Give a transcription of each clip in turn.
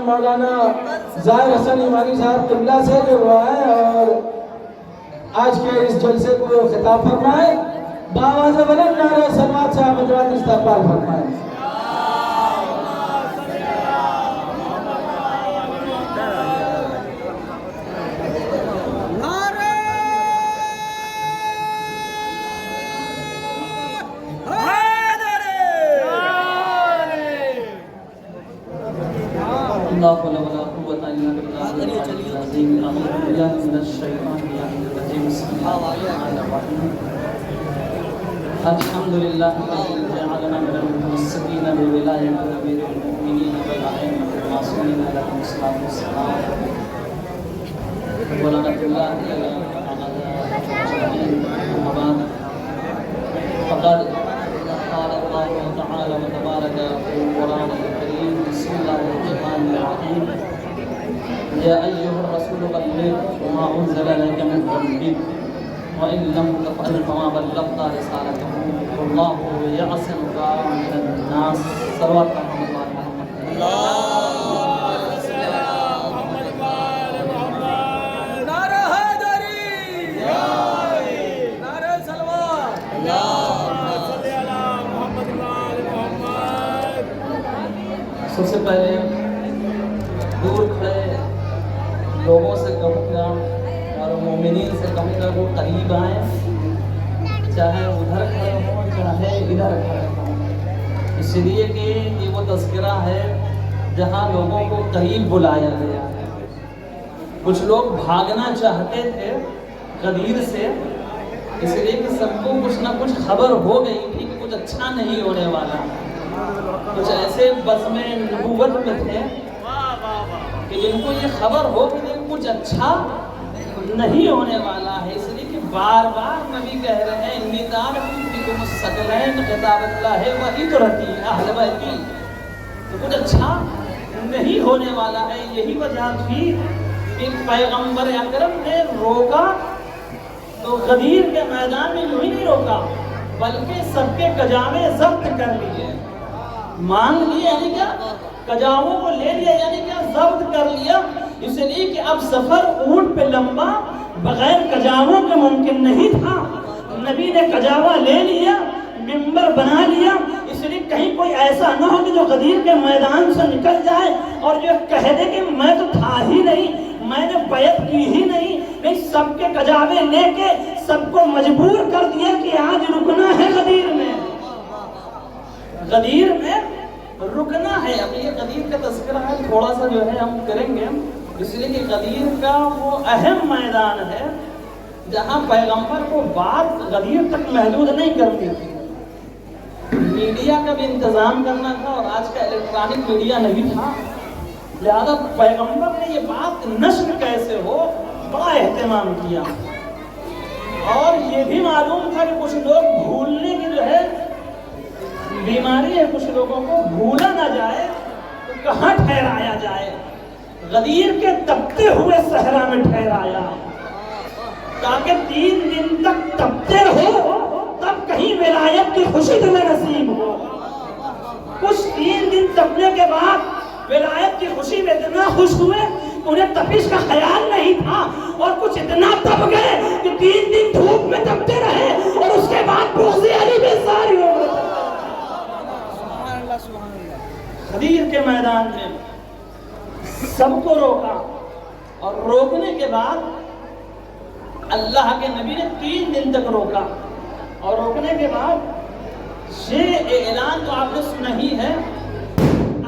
مولانا ظاہر حسن ایمانی صاحب قبلہ سے جو ہے اور آج کے اس جلسے کو خطاب فرمائے، باواز بلند نعرہ سلوات سے حضرات استقبال فرمائے۔ لا حول ولا قوة إلا بالله العلي العظيم. أعوذ بالله من الشيطان الرجيم. بسم الله الرحمن الرحيم. الحمد لله الذي جعلنا من المتمسكين بولاية أمير المؤمنين والأئمة المعصومين عليهم الصلاة والسلام. ولعنة الله على الظالمين. أما بعد فقد قال الله تعالى وتبارك في القرآن الكريم. بسم الله الرحمن الرحيم. يا أيها الرسول بلغ ما أنزل إليك من ربك وإن لم تفعل فما بلغت رسالته والله يعصمك من الناس. صلوات محمد وعلى محمد. اللهم صل على محمد وعلى محمد. نعرہ حیدری، نعرہ سلوات. اللهم صل على محمد وعلى محمد. سب سے پہلے دور کھڑے لوگوں سے کہوں گا اور مومنین سے کہوں گا وہ قریب آئیں، چاہے ادھر کھڑے ہوں چاہے ادھر کھڑے ہوں، اس لیے کہ یہ وہ تذکرہ ہے جہاں لوگوں کو قریب بلایا گیا ہے۔ کچھ لوگ بھاگنا چاہتے تھے غدیر سے، اس لیے کہ سب کو کچھ نہ کچھ خبر ہو گئی تھی کہ کچھ اچھا نہیں ہونے والا ہے۔ کچھ ایسے بزم نبوت میں تھے کہ جن کو یہ خبر ہو کہ کچھ اچھا نہیں ہونے والا ہے، اس لیے کہ بار بار نبی کہہ رہے ہیں انی تارکم فیکم الثقلین خطاب اللہ و عطرتی اہل بیتی، تو کچھ اچھا نہیں ہونے والا ہے۔ یہی وجہ تھی کہ پیغمبر اکرم نے روکا تو غدیر کے میدان میں یوں ہی نہیں روکا بلکہ سب کے کجاوے ضبط کر لیے، مانگ لیے، یعنی کیا کجاووں کو لے لیا، یعنی کیا ضبط کر لیا، اس لیے کہ اب سفر اونٹ پہ لمبا بغیر کجاووں کے ممکن نہیں تھا۔ نبی نے کجاوا لے لیا، منبر بنا لیا، اس لیے کہیں کوئی ایسا نہ ہو کہ جو غدیر کے میدان سے نکل جائے اور جو کہہ دے کہ میں تو تھا ہی نہیں، میں نے بیعت کی ہی نہیں۔ سب کے کجاوے لے کے سب کو مجبور کر دیا کہ آج رکنا ہے غدیر میں، غدیر میں رکنا ہے۔ اب یہ غدیر کا تذکرہ ہے تھوڑا سا جو ہے ہم کریں گے، اس لیے کہ غدیر کا وہ اہم میدان ہے جہاں پیغمبر کو بات غدیر تک محدود نہیں کرتی تھی۔ میڈیا کا بھی انتظام کرنا تھا اور آج کا الیکٹرانک میڈیا نہیں تھا، لہذا پیغمبر نے یہ بات نشر کیسے ہو بڑا اہتمام کیا، اور یہ بھی معلوم تھا کہ کچھ لوگ بھولنے کی جو ہے بیماری ہے، کچھ لوگوں کو بھولا نہ جائے تو کہاں ٹھہرایا جائے۔ غدیر کے تپتے ہوئے صحرا میں ٹھہرایا تاکہ 3 دن تک تپتے ہو، تب کہیں ولایت کی خوشی تمہیں نصیب ہو۔ کچھ 3 دن تپنے کے بعد ولایت کی خوشی میں اتنا خوش ہوئے انہیں تپش کا خیال نہیں تھا، اور کچھ اتنا تپ گئے کہ 3 دن دھوپ میں تپتے رہے اور اس کے بعد بغض علی بے ساری ہو گئے۔ غدیر کے میدان میں سب کو روکا، اور روکنے کے بعد اللہ کے نبی نے 3 دن تک روکا، اور روکنے کے بعد یہ اعلان تو آپ نے سنا ہی ہے۔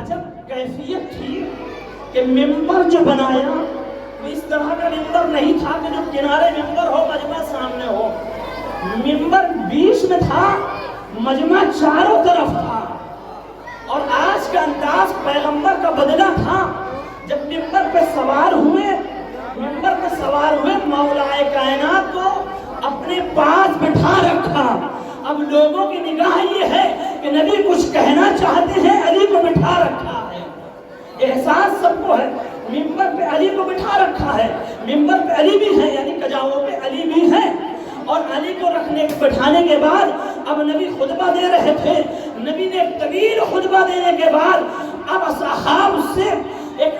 عجب کیفیت تھی کہ ممبر جو بنایا وہ اس طرح کا ممبر نہیں تھا کہ جو کنارے ممبر ہو مجمع سامنے ہو، ممبر بیچ میں تھا، مجمع چاروں طرف تھا، اور آج کا انداز پیغمبر کا بدلہ تھا۔ جب ممبر پہ سوار ہوئے مولا کائنات کو اپنے پاس بٹھا رکھا۔ اب لوگوں کی نگاہ یہ ہے کہ نبی کچھ کہنا چاہتے ہیں، علی کو بٹھا رکھا ہے، احساس سب کو ہے، ممبر پہ علی کو بٹھا رکھا ہے، ممبر پہ علی بھی ہے، یعنی کجاووں پہ علی بھی ہے، اور علی کو بٹھانے کے بعد اب نبی خطبہ دے رہے تھے۔ نبی نے ایک طویل خطبہ دینے کے بعد اب اصحاب سے ایک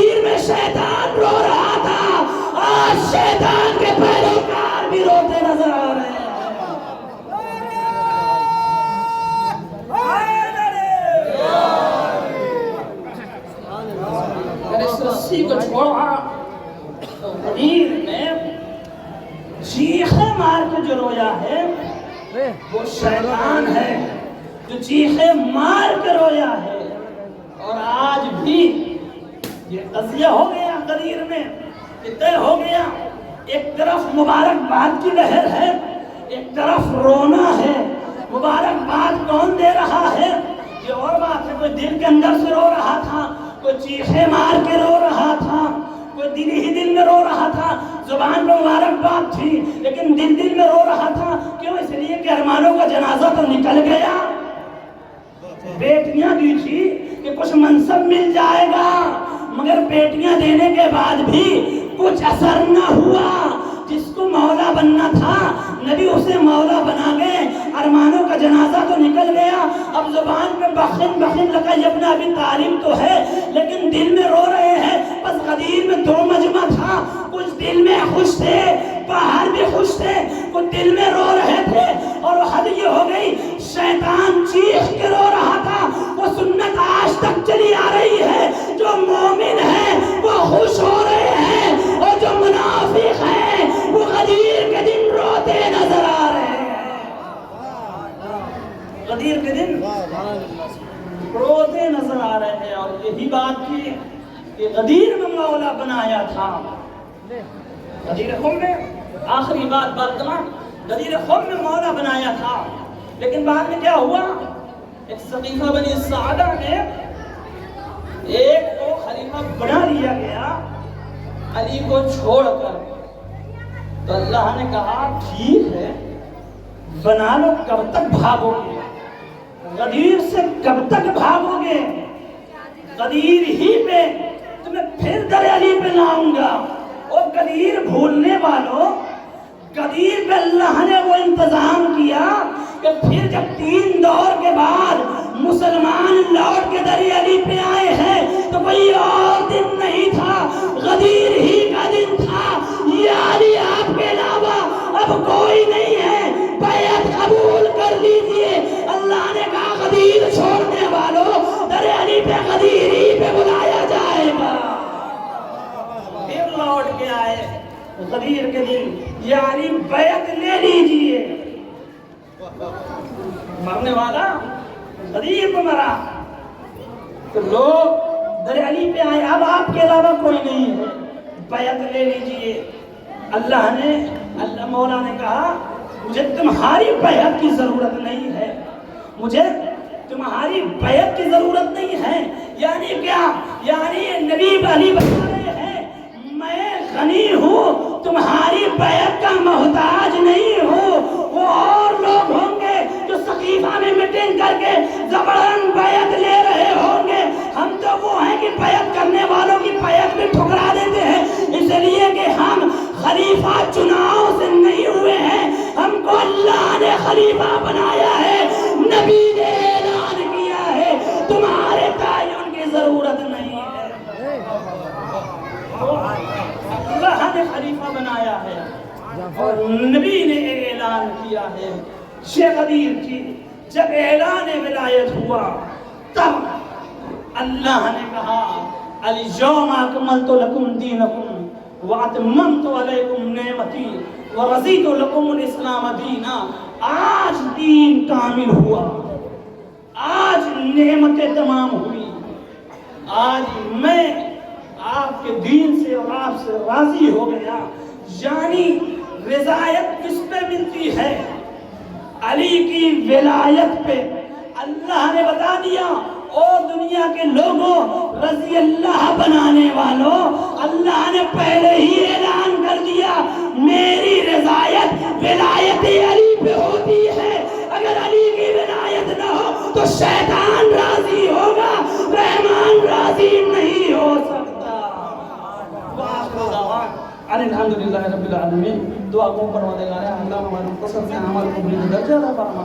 غدیر میں شیطان رو رہا تھا، آج شیطان کے پیروکار بھی روتے نظر آ رہے ہیں۔ اس رسی کو چھوڑا تو غدیر نے چیخیں مار کے جو رویا ہے وہ شیطان ہے جو چیخیں مار کے رویا ہے۔ اور آج بھی یہ قضیہ ہو گیا غدیر میں، یہ طے ہو گیا، ایک طرف مبارکباد کی لہر ہے، ایک طرف رونا ہے۔ مبارکباد کون دے رہا ہے یہ اور بات ہے، کوئی دل کے اندر سے رو رہا تھا، کوئی چیخیں مار کے رو رہا تھا، کوئی دل ہی دل میں رو رہا تھا، زبان پہ مبارکباد تھی لیکن دل میں رو رہا تھا۔ کیوں؟ اس لیے کہ ارمانوں کا جنازہ تو نکل گیا، بیٹیاں دی تھی کہ کچھ منصب مل جائے گا، مگر بیٹیاں دینے کے بعد بھی کچھ اثر نہ ہوا۔ جس کو مولا بننا تھا نبی اسے مولا بنا گئے، ارمانوں کا جنازہ تو نکل گیا۔ اب زبان پہ بخن لقب ابن ابی طالب تو ہے لیکن دل میں رو رہے ہیں۔ بس غدیر میں دو مجمع تھا، کچھ دل میں خوش تھے، باہر بھی خوش تھے، کچھ دل میں رو رہے تھے۔ اور حد یہ ہو گئی، شیطان چیخ کے رو رہا تھا۔ وہ سنت آج تک چلی آ رہی ہے، جو مومن ہیں وہ خوش ہو رہے ہیں اور جو منافق ہیں وہ غدیر کے دن روتے نظر آ رہے ہیں۔ غدیر کے دن روتے نظر آ رہے ہیں۔ اور یہی بات تھی کہ غدیر میں مولا بنایا تھا۔ غدیر خم میں آخری بات تمام، غدیر خم میں مولا بنایا تھا لیکن بعد میں کیا ہوا؟ ایک سقیفہ بنی سعدہ میں ایک کو خلیفہ بنا لیا گیا علی کو چھوڑ کر۔ تو اللہ نے کہا ٹھیک ہے بنا لو، کب تک بھاگو گے؟ غدیر سے کب تک بھاگو گے؟ غدیر ہی پہ تمہیں پھر در علی پہ لاؤں گا۔ اور غدیر بھولنے والوں، غدیر پہ اللہ نے وہ انتظام کیا کہ پھر جب 3 دور کے بعد مسلمان لوٹ کے در علی پہ آئے ہیں تو کوئی اور دن نہیں تھا، غدیر ہی کا دن تھا۔ یا علی آپ کے علاوہ اب کوئی نہیں ہے، بیعت قبول کر لیجئے۔ اللہ نے کہا غدیر چھوڑنے والوں، در علی پہ غدیر ہی پہ بلایا جائے گا۔ پھر لوٹ کے آئے غدیر کے دن، یا علی بیعت لے لیجئے۔ مرنے والا غدیر کو مرا تو لوگ در علی پہ آئے، اب آپ کے علاوہ کوئی نہیں ہے، بیعت لے لیجئے۔ اللہ مولا نے کہا مجھے تمہاری بیعت کی ضرورت نہیں ہے، مجھے تمہاری بیعت کی ضرورت نہیں ہے۔ یعنی کیا؟ یعنی نبی علی بتا رہے ہیں میں غنی ہوں، تمہاری بیعت کا محتاج نہیں ہوں۔ وہ اور لوگ ہوں گے جو سقیفہ میں میٹنگ کر کے زبردست بیعت لے رہے ہوں گے، ہم تو وہ ہیں کہ بیعت کرنے والوں کی بیعت بھی ٹھکرا دیتے ہیں، اس لیے کہ ہم خلیفہ چناؤ سے نہیں ہوئے ہیں، ہم کو اللہ نے خلیفہ بنایا ہے، نبی نے اعلان کیا ہے تمہارے تعین کی ضرورت نہیں ہے۔ اللہ نے خلیفہ بنایا ہے اور نبی نے اعلان کیا ہے۔ شیخ غدیر کی جب اعلان ولایت ہوا تب اللہ نے کہا الیوم اکملت لکم دینکم واتممت علیکم نعمتی ورضیت لکم الاسلام دینا۔ آج دین کامل ہوا، آج نعمتیں تمام ہوئی، آج میں آپ کے دین سے اور آپ سے راضی ہو گیا۔ یعنی رضایت کس پہ ملتی ہے؟ علی کی ولایت پہ۔ اللہ نے بتا دیا او دنیا کے لوگوں، رضی اللہ بنانے والوں، اللہ نے پہلے ہی اعلان کر دیا میری رضایت ولایت علی پہ ہوتی ہے۔ اگر علی کی ولایت نہ ہو تو شیطان راضی ہوگا، رحمان راضی نہیں ہو سکتا۔ الحمدللہ رب العالمین۔ دعا کو پروردگار اللہ ہمارے مختصر سے عمل کو بلند درجہ عطا فرما۔